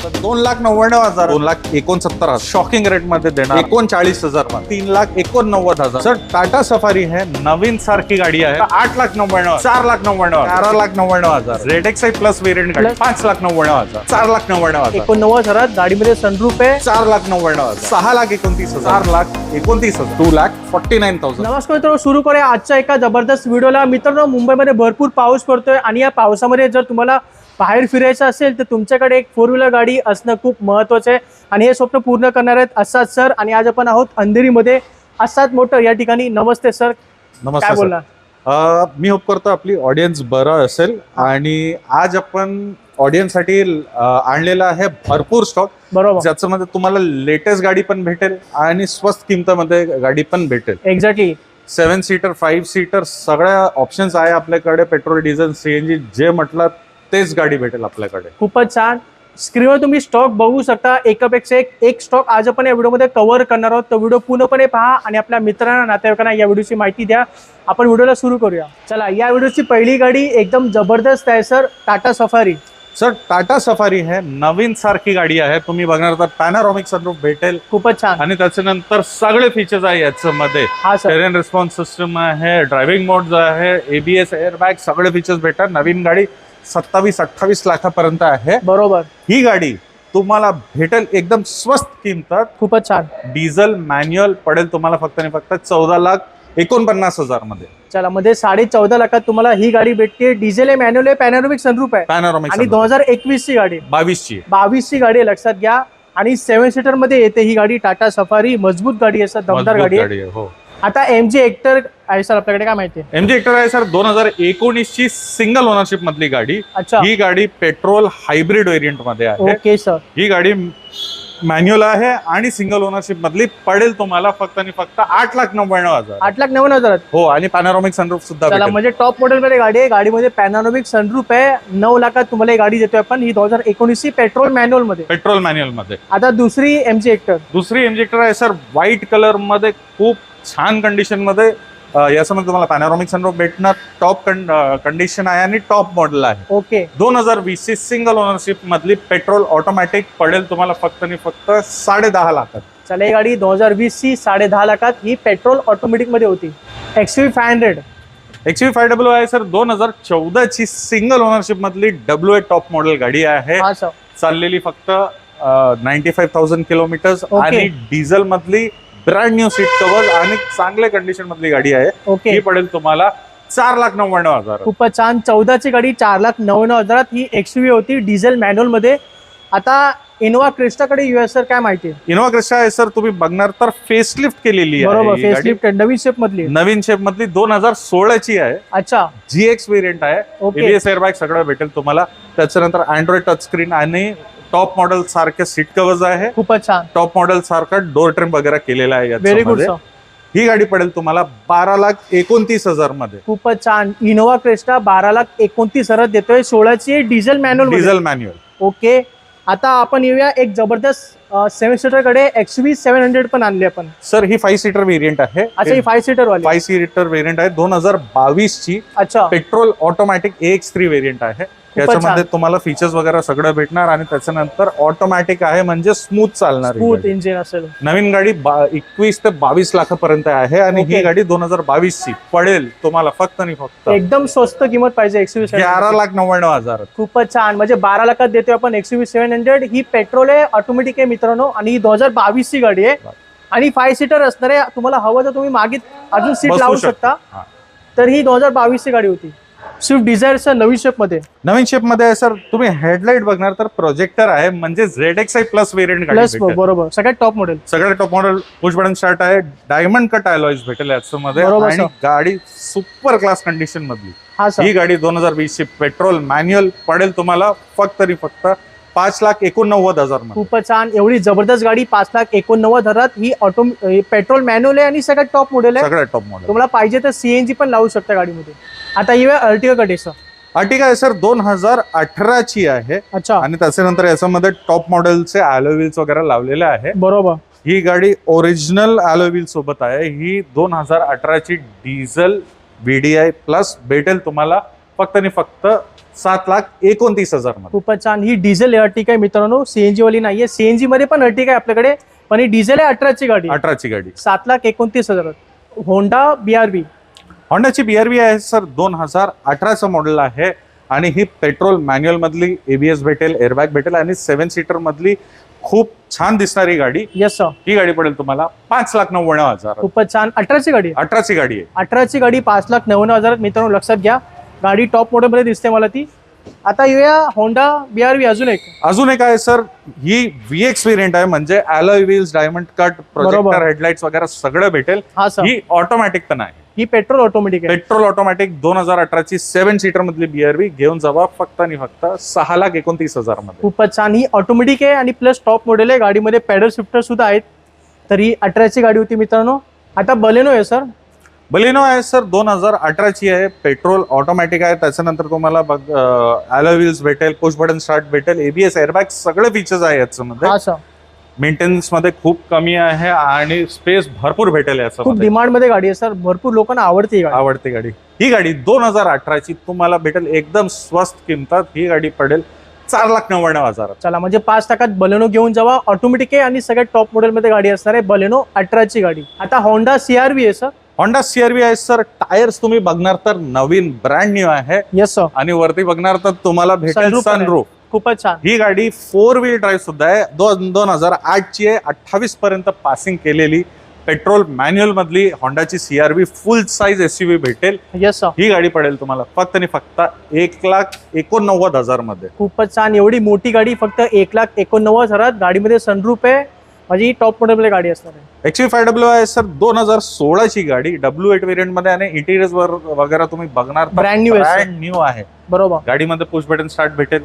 2,99,000, 2,69,000 shocking rate मध्ये देणार, 39,000, 3,89,000. Sir Tata safari है, नवीन सारखी गाडी आहे, 8,99,000, 4,99,000, 11,99,000. ZXi प्लस वेरियंट गाडी 5,99,000, 4,99,000, 89,000 गाडीमध्ये सनरूफ आहे. 4,99,000, 6,29,000, 4,29,000, 2,49,000. नमस्कार मित्रांनो, सुरू करूया आजच्या एका जबरदस्त व्हिडिओला. मित्रांनो, मुंबईमध्ये भरपूर पाऊस पडतोय आणि या पावसामध्ये जर तुम्हाला बाहेर फिरायचं असेल तर तुमच्याकडे एक 4 व्हीलर गाडी असणं खूप महत्त्वाचं आहे आणि हे स्वप्न पूर्ण करणार आहेत असाद सर. आणि आज आपण आहोत अंधेरीमध्ये असाद मोटर या ठिकाणी. नमस्ते सर. नमस्ते. काय बोलला? मी होप करतो आपली ऑडियन्स बरं असेल आणि आज आपण ऑडियन्ससाठी आणलेला आहे भरपूर स्टॉक, बरोबर, ज्याच्यामध्ये तुम्हाला लेटेस्ट गाडी पण भेटेल आणि स्वस्त किमतीमध्ये गाडी पण भेटेल. एक्झॅक्टली 7 सीटर 5 सीटर सगळ्या ऑप्शन्स आहे आपल्याकडे. पेट्रोल, डिझेल, सीएनजी जे म्हटलं तेच गाडी भेटेल आपल्याकडे. खूपच छान. स्क्रीनवर तुम्ही स्टॉक बघू शकता, एकापेक्षा एक स्टॉक आज आपण या व्हिडिओमध्ये कव्हर करणार आहोत. तर व्हिडिओ पूर्णपणे पहा आणि आपल्या मित्रांना, नातेवाईकांना या व्हिडिओची माहिती द्या. आपण व्हिडिओला सुरू करूया. चला, या व्हिडिओची पहिली गाडी एकदम जबरदस्त आहे sir, Tata safari. Sir Tata safari है, नवीन सारखी गाडी आहे. तुम्ही बघणार तर पॅनोरामिक सनरूफ भेटेल, खूपच छान. आणि त्याच्यानंतर सगळे फीचर्स आहे याच्यामध्ये. हा सर, टेरेन रिस्पॉन्स सिस्टम आहे, ड्रायव्हिंग मोड आहे, एबीएस, एअरबॅग, सगळे फीचर्स भेटतात. नवीन गाडी 27-28 लाखापर्यंत आहे. बरोबर, ही गाडी तुम्हाला भेटेल एकदम स्वस्त किमतात. खूपच छान. डिझेल मॅन्युअल पडेल तुम्हाला फक्त आणि फक्त 14,49,000 मध्ये. चला, मध्ये 14.5 लाखात तुम्हाला ही गाडी भेटते. डिझेल आहे, मॅन्युअल आहे, पॅनोरामिक सनरूफ आहे पॅनोरामिक आणि 2021 ची गाडी, 22 ची गाडी आहे, लक्षात घ्या. आणि 7 सीटर मध्ये येते ही गाडी. टाटा सफारी मजबूत गाडी आहे सर, दमदार गाडी आहे. हो. आता MG हेक्टर आहे सर, आपल्याकडे काय माहिती आहे? MG हेक्टर आहे सर 2019 ची सिंगल ओनरशिप मधली गाडी. अच्छा, ही गाडी पेट्रोल हायब्रिड व्हेरियंट मध्ये आहे. Okay sir. ही गाडी मॅन्युअल आहे आणि सिंगल ओनरशिप मधली पडेल तुम्हाला फक्त आणि फक्त 8,99,000. 8,99,000. हो, आणि पॅनोरामिक सनरूफ सुद्धा चला, भेटेल. म्हणजे टॉप मॉडेल मध्ये गाडी आहे. गाडीमध्ये पॅनोरामिक सनरूफ आहे. 9 लाखात तुम्हाला ही गाडी देतोय आपण. ही 2019 ची पेट्रोल मॅन्युअल मध्ये. पेट्रोल मॅन्युअल मध्ये. आता दुसरी MG हेक्टर. दुसरी MG हेक्टर आहे सर, व्हाईट कलर मध्ये, खूप छान कंडिशन मध्ये. याच्यामध्ये तुम्हाला पॅनोरामिक सनरूफ भेटणार. टॉप कंडिशन आहे आणि टॉप मॉडेल आहे. ओके, 2020 ची सिंगल ओनरशिप मधली पेट्रोल ऑटोमॅटिक पडेल तुम्हाला फक्त आणि फक्त 10.5 लाखात. चला, ही गाडी 2020 ची 10.5 लाखात. ही पेट्रोल ऑटोमॅटिक मध्ये होती. XUV 500. XUV 500 आहे सर, 2014 ची सिंगल ओनरशिप मधली WA टॉप मॉडेल गाडी आहे. हा सर, चाललेली फक्त 95,000 किलोमीटर ओके. आणि डिझेल मधली ब्रँड न्यू सीट कव्हर आणि चांगल्या कंडिशन मधली गाडी आहे. ओके. ही पडेल तुम्हाला 4,99,000. खूपच छान. 14 ची गाडी 4,99,000. ही XUV होती, डिझेल मॅन्युअल मध्ये. आता इनोवा क्रिस्टाकडे US सर, काय माहिती आहे? इनोवा क्रिस्टा आहे सर, तुम्ही बघणार तर फेसलिफ्ट केलेली आहे. बरोबर, ही गाडी फेसलिफ्ट नवीन शेप मधली. नवीन शेप मधली 2016 ची आहे. अच्छा, GX वेरियंट आहे. ओके. एबीएस, एअरबॅग सगळं भेटेल तुम्हाला. त्याच्यानंतर अँड्रॉइड टच स्क्रीन आणि टॉप मॉडेल सारखे सीट कव्हर्स आहे. खूपच छान. टॉप मॉडेल सारखा डोर ट्रिम वगैरे केलेला आहे व्हेरी गुड याच्यामध्ये. सर. ही गाडी पडेल तुम्हाला 12,29,000 मध्ये. खूपच छान. इनोवा क्रिस्टा 12,29,000 देतोय. 16 ची diesel manual. Diesel manual. Okay. आता आपण येऊया एक जबरदस्त 7 सीटर कडे. XUV 700 पण आणली आपण. सर ही 5 सीटर व्हेरियंट आहे. अच्छा, ही 5 सीटर वाली. 5 सीटर व्हेरियंट आहे. 2022 ची अच्छा, पेट्रोल ऑटोमॅटिक AX3 व्हेरियंट आहे. याच्यामध्ये तुम्हाला फीचर्स वगैरे सगळं भेटणार आणि त्याच्यानंतर ऑटोमॅटिक आहे, म्हणजे स्मूथ चालणार. स्मूथ इंजिन असेल. नवीन गाडी 21 ते 22 लाखापर्यंत आहे आणि ओके. ही गाडी 2022 ची पडेल तुम्हाला फक्त आणि फक्त एकदम स्वस्त किंमत पाहिजे XUV 700. 11,99,000. खूपच छान. म्हणजे 12 लाखात देतोय आपण XUV 700. ही पेट्रोल आहे, ऑटोमॅटिक आहे मित्रांनो, आणि ही 2022 ची गाडी आहे आणि 5 सीटर असणार आहे. तुम्हाला हवं तर तुम्ही मागे अजून सीट बसू लावू शकता. शकता. तर ही 2022 ची गाडी होती. स्विफ्ट डिझायर सर, नवीन शेप मध्ये. नवीन शेप मध्ये आहे सर. तुम्ही हेडलाईट बघणार तर प्रोजेक्टर आहे, म्हणजे ZXi प्लस व्हेरियंट गाडी प्लस, भेटेल. बरोबर, सगळ्यात टॉप मॉडेल. सगळ्यात top model push button start आहे. डायमंड कट अलॉयज भेटेल याच्यामध्ये बरोबर आणि सर. गाडी सुपर क्लास कंडिशन मधली. हा सर. ही गाडी 2020 ची पेट्रोल मॅन्युअल पडेल तुम्हाला फक्त आणि फक्त 5,89,000 मध्ये. खूपच छान. एवढी जबरदस्त गाडी 5,89,000. ही पेट्रोल मॅन्युअल आहे आणि सगळ्यात टॉप मॉडेल आहे. सगळ्यात टॉप मॉडेल. तुम्हाला पाहिजे तर CNG पण लावू शकता गाडीमध्ये. आता येऊया अर्टिगा कडे सर. अर्टिगा आहे सर, 2018 ची आहे. अच्छा, आणि त्याच्यानंतर याच्यामध्ये टॉप मॉडेलचे अलॉय व्हील्स वगैरे लावलेले आहे. बरोबर. ही गाडी ओरिजिनल अलॉय व्हील सोबत आहे. ही 2018 ची डिझेल VDI प्लस भेटेल तुम्हाला फक्त आणि फक्त 7,29,000 मध्ये. खूपच छान. ही डिझेल अर्टिका आहे मित्रांनो, सीएनजी वाली नाहीये. सीएनजी मध्ये पण अर्टिका आहे आपल्याकडे, पण ही डिझेल आहे 18ची गाडी. 18ची गाडी 7,29,000. Honda BRV. होंडाची BRV आहे सर, 2018चं मॉडेल आहे आणि ही पेट्रोल मॅन्युअल मधली ABS भेटेल, एअरबॅग भेटेल आणि 7 सीटर मधली खूप छान दिसणारी गाडी. Yes sir. ही गाडी पडेल तुम्हाला 5,99,000. खूपच छान. 18ची गाडी आहे. 18ची गाडी आहे. 18ची गाडी 5,99,000 मित्रांनो, लक्षात घ्या. गाडी टॉप मॉडेल मध्ये दिसते मला ती. आता येऊया होंडा BRV. अजून एक आहे सर, ही VX व्हेरियंट आहे, म्हणजे alloy wheels, diamond cut, projector, headlights वगैरे सगळं भेटेल. हा सर. ही ऑटोमॅटिक पण आहे. ही पेट्रोल ऑटोमॅटिक आहे. पेट्रोल ऑटोमॅटिक 2018ची 7 सीटर मधली BRV घेऊन जावा फक्त आणि फक्त 6,29,000 मध्ये. खूपच छान. ही ऑटोमॅटिक आहे आणि प्लस टॉप मॉडेल आहे. गाडीमध्ये पॅडल शिफ्टर सुद्धा आहेत. तर ही 18ची गाडी होती मित्रांनो. आता बलेनो आहे सर. बलेनो आहे सर, 2018ची आहे, पेट्रोल ऑटोमॅटिक आहे. त्याच्यानंतर तुम्हाला अलॉय व्हील्स भेटेल, पुश बटन स्टार्ट भेटेल, ABS, एअरबॅग सगळे फीचर्स आहे याच्यामध्ये. हा सर. मेंटेनन्स मध्ये खूप कमी आहे आणि स्पेस भरपूर भेटेल खूप याच्यामध्ये. डिमांड मध्ये गाडी आहे सर, भरपूर लोकांना आवडते ही गाडी. आवडते गाडी. ही गाडी 2018ची तुम्हाला भेटेल एकदम स्वस्त किंमतात. ही गाडी पडेल 4,99,000. चला, म्हणजे 5% बलेनो घेऊन जावा. ऑटोमॅटिक आहे आणि सगळ्यात टॉप मॉडेल मध्ये गाडी असणार आहे बलेनो 18ची गाडी. आता होंडा CRV आहे सर. होंडा CRV आहे सर. टायर्स तुम्ही बघणार तर नवीन ब्रँड न्यू आहे. Yes sir. आणि वरती बघणार तर तुम्हाला भेटेल Sunroof पण आहे. सनरूफ. खूपच छान. ही गाडी 4 व्हील ड्राईव्ह सुद्धा आहे. 2008ची आहे. 28 पर्यंत पासिंग केलेली पेट्रोल मॅन्युअल मधली होंडाची CRV फुल साईज SUV भेटेल. Yes sir. ही गाडी पडेल तुम्हाला फक्त आणि फक्त 1,89,000 मध्ये. खूपच छान. एवढी मोठी गाडी फक्त 1,89,000. गाडीमध्ये सनरूफ आहे, म्हणजे टॉप मॉडेल मध्ये गाडी असणार आहे. XV5W आहे सर, 2016ची गाडी, W8 व्हेरियंट मध्ये आणि इंटिरियर्स वगैरे तुम्ही बघणार Brand new आहे, sir. ब्रँड न्यू आहे. बरोबर. गाडीमध्ये पुश बटन स्टार्ट भेटेल,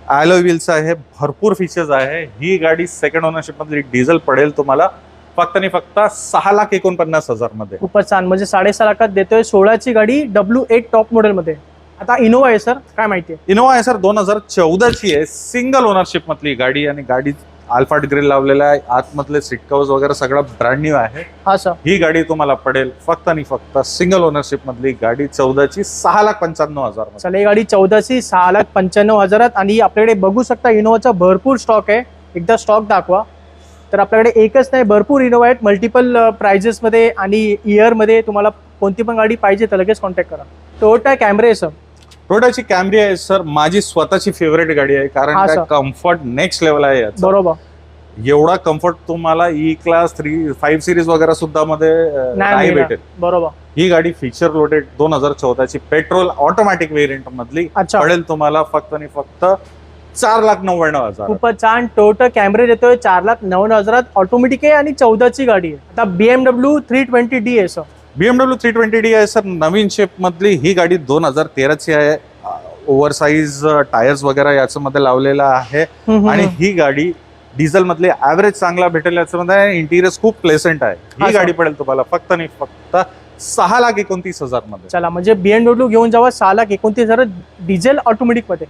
अलॉय व्हील्स आहे, भरपूर फीचर्स आहे. ही गाडी सेकंड ओनरशिप मधली डिझेल पडेल तुम्हाला फक्त आणि फक्त 6,49,000 मध्ये. खूपच छान. म्हणजे 6.5 लाखात देतोय 16ची गाडी W8 टॉप मॉडेल मध्ये. आता इनोवा आहे सर, काय माहितीये? इनोवा आहे सर, 2014ची आहे, सिंगल ओनरशिप मधली गाडी आणि गाडी अल्फाट ग्रिल लावलेला आहे. आतमधले सीट कव्हर्स वगैरे सगळं ब्रँड न्यू आहे. हा सर. ही गाडी तुम्हाला पडेल फक्त आणि फक्त सिंगल ओनरशिप मधली गाडी 14ची 6,95,000. चला, ही गाडी 14ची 6,95,000. आणि आपल्याकडे बघू शकता इनोवाचा भरपूर स्टॉक आहे. एकदा स्टॉक दाखवा. तर आपल्याकडे एकच नाही, भरपूर इनोवा आहेत मल्टिपल प्राइजेस मध्ये आणि इयर मध्ये. तुम्हाला कोणती पण गाडी पाहिजे तर लगेच कॉन्टॅक्ट करा. टोयोटा कॅम्री आहे सर. टोयोटाची कॅम्री आहे सर, माझी स्वतःची फेवरेट गाडी आहे, कारण हा, काय sir. कम्फर्ट नेक्स्ट लेवल आहे याचा. बरोबर. एवढा कम्फर्ट तुम्हाला E-क्लास 3, 5 सिरीज वगैरे सुद्धा मध्ये नाही नाही भेटेल. बरोबर. ही गाडी फीचर लोडेड 2014ची पेट्रोल ऑटोमॅटिक व्हेरियंट मधली अच्छा. पडेल तुम्हाला फक्त आणि फक्त 4,99,000. खूपच छान. टोयोटा कॅम्री देतोय 4,99,000. ऑटोमॅटिक आहे आणि 14ची गाडी आहे. आता BMW 320D आहे सर. BMW 320D आहे सर, नवीन शेप मधली. ही गाडी 2013ची आहे. ओव्हर साईज टायर्स वगैरे याच्यामध्ये लावलेला आहे आणि ही गाडी डिझेल मधली ऍव्हरेज चांगला भेटेल याच्यामध्ये. इंटिरियर्स खूप प्लेसंट आहे. हा, ही sir. गाडी पडेल तुम्हाला फक्त आणि फक्त 6,29,000 मध्ये. चला, म्हणजे BMW घेऊन जावा 6,29,000 डिझेल ऑटोमॅटिक मध्ये.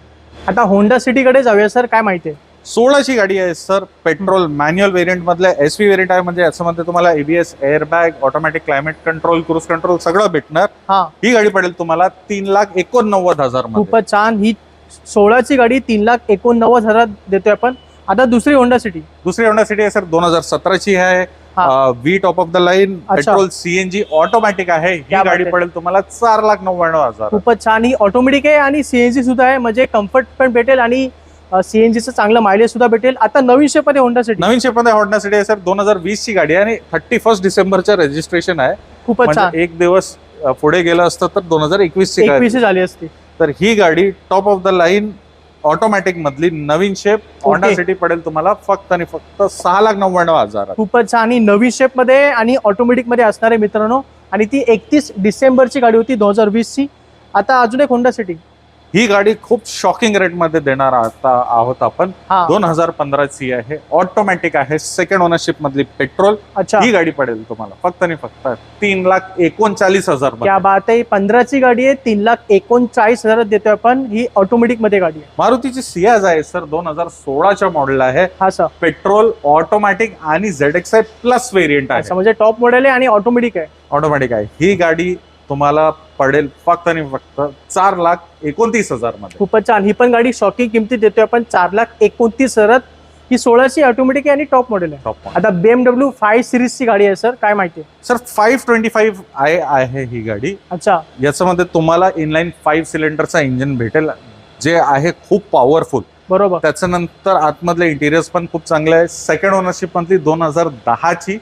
आता होंडा सिटी कडे जाऊया सर, काय माहितीये? 16ची गाडी आहे सर, पेट्रोल मॅन्युअल व्हेरियंट मधले SV व्हेरियंट आहे, म्हणजे याच्यामध्ये तुम्हाला ABS, airbag, automatic climate control, cruise control सगळं भेटणार. हा. ही गाडी पडेल तुम्हाला 3,89,000 मध्ये. खूपच छान. ही 16ची गाडी 3,89,000 देतोय आपण. आता दुसरी होंडा सिटी. दुसरी होंडा सिटी आहे सर, 2017ची आहे. हा. V top of the line, अच्छा. पेट्रोल CNG ऑटोमॅटिक आहे. ही क्या बात गाडी आहे. पडेल तुम्हाला 4,99,000. खूपच छान. ही ऑटोमॅटिक आहे आणि CNG सुद्धा आहे, म्हणजे कम्फर्ट पण भेटेल आणि CNGचं चांगलं मायलेज सुद्धा भेटेल. आता नवीन शेप मध्ये होंडा सिटी. नवीन शेप मध्ये होंडा सिटी आहे सर, 2020ची गाडी आहे आणि 31 डिसेंबरचं रजिस्ट्रेशन आहे. खूपच छान. म्हणजे एक दिवस पुढे गेलं असतं तर 2021ची गाडी. 21 झाली असती. तर ही गाडी top of the line automatic मधली नवीन शेप होंडा सिटी पडेल तुम्हाला फक्त आणि फक्त 6,99,000. खूपच छान. ही नवीन शेप मध्ये आणि ऑटोमॅटिक मध्ये असणार आहे मित्रांनो. आणि ती 31 डिसेंबरची गाडी होती 2020ची. आता अजून एक होंडा सिटी. ही गाडी खूप शॉकिंग रेट मध्ये देणार आहोत आपण. हा. 2015ची आहे, ऑटोमॅटिक आहे, सेकंड ओनरशिप मधली पेट्रोल. अच्छा. ही गाडी पडेल तुम्हाला फक्त आणि फक्त 3,39,000. क्या बात आहे. 15ची गाडी आहे, 3,39,000 देतोय आपण. ही ऑटोमॅटिक मध्ये गाडी आहे. मारुतीची सियाज आहे सर, 2016च्या मॉडेल आहे. हा सर. पेट्रोल ऑटोमॅटिक आणि ZXi प्लस व्हेरियंट आहे. म्हणजे टॉप मॉडेल आहे आणि ऑटोमॅटिक आहे. ऑटोमॅटिक आहे. ही गाडी तुम्हाला पडेल फक्त आणि फक्त 4,29,000 मध्ये. खूपच छान. ही पण गाडी शॉकिंग किमतीत देतोय आपण 4,29,000. ही 16ची ऑटोमॅटिक आहे आणि टॉप मॉडेल आहे. टॉप आता BMW 5 सिरीजची गाडी आहे सर, काय माहिती आहे? सर 525 आहे ही गाडी. अच्छा, याच्यामध्ये तुम्हाला इनलाईन 5 सिलेंडरचा इंजिन भेटेल, जे आहे खूप पॉवरफुल. बरोबर. त्याच्यानंतर आतमधले इंटिरियर्स पण खूप चांगले आहे. सेकंड ओनरशिप मधली 2010ची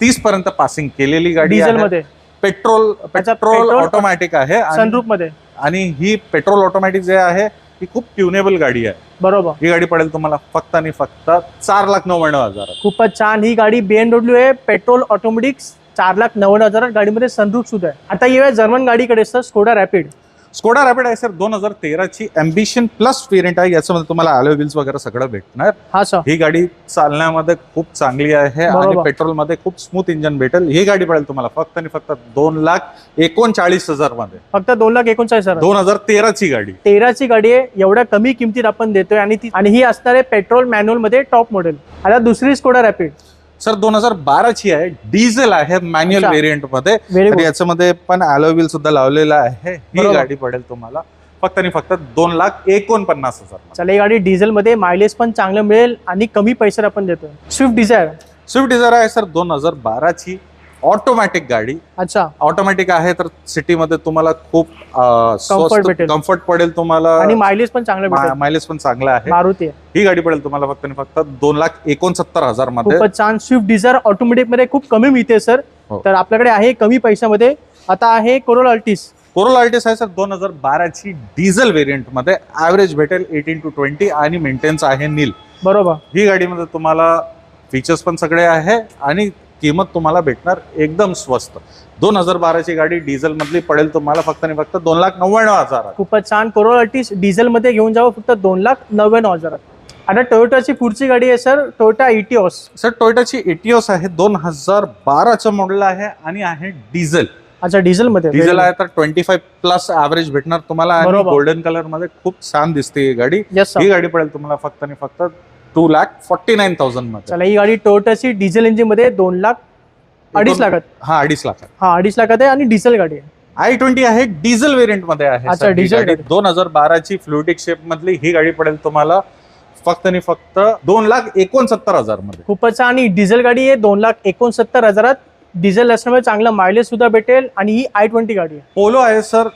30 पर्यंत पासिंग केलेली गाडी डिझेल आहे. मध्ये पेट्रोल पेट्रोल ऑटोमॅटिक आहे सनरूफ मध्ये. आणि ही पेट्रोल ऑटोमॅटिक जे आहे ही खूप ट्युनेबल गाडी आहे. बरोबर. ही गाडी पडेल तुम्हाला फक्त आणि फक्त 4,99,000. खूपच छान. ही गाडी BMW आहे, पेट्रोल ऑटोमॅटिक 4,99,000. गाडीमध्ये सनरूफ सुद्धा आहे. आता येऊया जर्मन गाडीकडे sir, Skoda Rapid. Skoda Rapid आहे सर 2013ची एम्बिशन प्लस व्हेरियंट आहे. याच्यामध्ये तुम्हाला अलॉय व्हील्स वगैरे सगळं भेटणार. हा सर. ही गाडी चालण्यामध्ये खूप चांगली आहे आणि बरोबर. पेट्रोलमध्ये खूप स्मूथ इंजन भेटेल. ही गाडी पडेल तुम्हाला फक्त आणि फक्त 2,39,000 मध्ये. फक्त 2,39,000. 2013ची गाडी. 13ची गाडी आहे, एवढ्या कमी किमतीत आपण देतोय आणि ही असणार आहे पेट्रोल मॅन्युअल मध्ये टॉप मॉडेल. आता दुसरी स्कोडा रॅपिड सर 2012ची आहे, डिझेल आहे मॅन्युअल अच्छा. व्हेरियंट मध्ये. व्हेरी आणि गुड. याच्यामध्ये पण अलॉय व्हील सुद्धा लावलेला आहे. ही बरोबर. गाडी पडेल तुम्हाला फक्त आणि फक्त 2,49,000. चला, ही गाडी डिझेल मध्ये मायलेज पण चांगलं मिळेल आणि कमी पैशात आपण देतोय. Swift Dzire. स्विफ्ट डिझायर आहे सर 2012ची ऑटोमॅटिक गाडी. अच्छा, ऑटोमॅटिक आहे तर सिटीमध्ये तुम्हाला खूप भेटेल. कम्फर्ट पडेल तुम्हाला आणि मायलेज पण चांगलं भेटेल. मायलेज पण चांगला आहे. मारुती आहे. ही गाडी पडेल तुम्हाला फक्त आणि फक्त 2,69,000 मध्ये. खूपच छान. स्विफ्ट डिझायर ऑटोमॅटिक मध्ये खूप कमी मिळते सर. हो. तर आपल्याकडे आहे कमी पैशामध्ये. आता आहे कोरोला अल्टिस. कोरोला अल्टिस आहे सर 2012ची डिझेल व्हेरियंट मध्ये. ऍव्हरेज भेटेल 18 to 20 आणि मेंटेनन्स आहे नील. बरोबर. ही गाडीमध्ये तुम्हाला फीचर्स पण सगळे आहे आणि किंमत तुम्हाला भेटणार एकदम स्वस्त. 2012ची गाडी डिझेल मधली पडेल तुम्हाला फक्त आणि फक्त 2,99,000. खूपच छान. कोरोला अल्टिस डिझेल मध्ये घेऊन जावं फक्त 2,99,000. आता टोयोटाची पुढची गाडी आहे सर, टोयोटा इटिओस. सर टोयोटाची इटिओस आहे 2012चं मॉडेल आहे आणि आहे डिझेल. अच्छा, डिझेल मध्ये. डिझेल आहे तर 25 प्लस ऍव्हरेज भेटणार तुम्हाला आणि बरोबर. गोल्डन कलर मध्ये खूप छान दिसते ही गाडी. येस ही सर. गाडी पडेल तुम्हाला फक्त आणि फक्त 2,49,000 मध्ये. चला, ही गाडी टोयोटाची डिझेल इंजिन मध्ये 2,02,000 लाखात. हा 2.5 लाख. हा 2.5 लाखात आहे आणि डिझेल गाडी आहे. i20 आहे डिझेल व्हेरियंट मध्ये आहे. अच्छा, सर, ही डिझेल गाडी गाडी. 2012ची फ्लुइडिक शेप मधली ही गाडी पडेल तुम्हाला फक्त आणि फक्त 2,69,000 मध्ये. खूपच छान. आणि डिझेल गाडी आहे 2,69,000. डिझेल असल्यामुळे चांगलं मायलेज सुद्धा भेटेल आणि ही i20 गाडी आहे. पोलो आहे सर,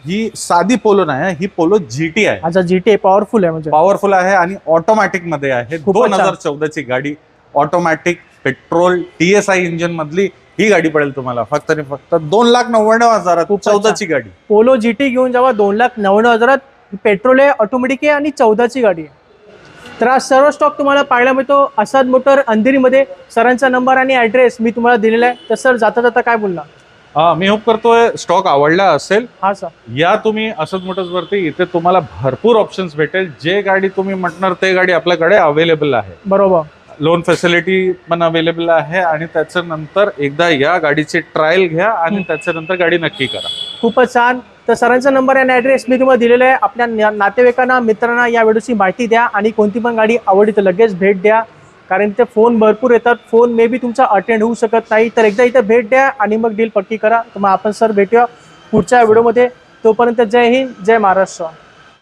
ही साधी पोलो नाही, ही पोलो GT आहे. अच्छा, GT पॉवरफुल आहे म्हणजे. पॉवरफुल आहे आणि ऑटोमॅटिक मध्ये आहे. खूपच छान. 2014ची गाडी, ऑटोमॅटिक पेट्रोल TSI इंजिन मधली ही गाडी पडेल तुम्हाला फक्त आणि फक्त 2,99,000. खूपच छान. 14ची गाडी. पोलो GT घेऊन जावा 2,99,000. पेट्रोल आहे, ऑटोमॅटिक आहे आणि 14ची गाडी आहे. तर आज सर्व स्टॉक तुम्हाला पाहायला मिळतो आसाद मोटर अंधेरीमध्ये. सरांचा नंबर आणि ऍड्रेस मी तुम्हाला दिलेला आहे. तर सर जाता जाता काय बोलला? मी होप करतोय स्टॉक आवडला असेल. हा सर. या तुम्ही असद मोटर्स वरती, इथे तुम्हाला भरपूर ऑप्शन्स भेटेल. जे गाडी तुम्ही म्हणणार ते गाडी आपल्याकडे अवेलेबल आहे. बरोबर. लोन फॅसिलिटी पण अवेलेबल आहे आणि त्याच्यानंतर एकदा या गाडीची ट्रायल घ्या आणि त्याच्यानंतर गाडी नक्की करा. खूपच छान. तर सरांचा नंबर आणि ऍड्रेस मी तुम्हाला दिलेला आहे. आपल्या नातेवाईकांना, मित्रांना या व्हिडिओची माहिती द्या आणि कोणती पण गाडी आवडली तर लगेच भेट द्या. कारण इथे फोन भरपूर येतात. फोन मे बी तुमचा अटेंड होऊ शकत नाही. तर एकदा इथे भेट द्या आणि मग डील पक्की करा. तर मग आपण सर भेटूया पुढच्या व्हिडिओमध्ये. तोपर्यंत जय हिंद, जय महाराष्ट्र.